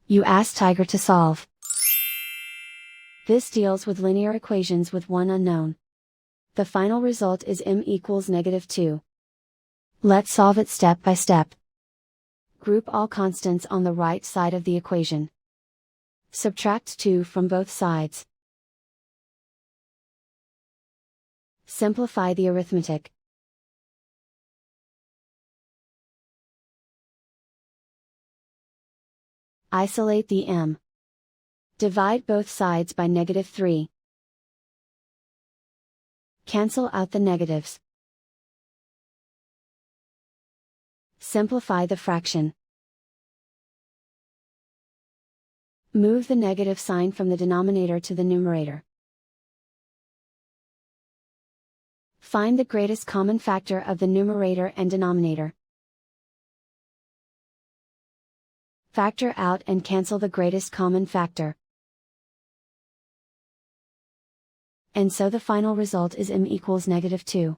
You ask Tiger to solve. This deals with linear equations with one unknown. The final result is m equals -2. Let's solve it step by step. Group all constants on the right side of the equation. Subtract 2 from both sides. Simplify the arithmetic. Isolate the m. Divide both sides by -3. Cancel out the negatives. Simplify the fraction. Move the negative sign from the denominator to the numerator. Find the greatest common factor of the numerator and denominator. Factor out and cancel the greatest common factor. And so the final result is m equals -2.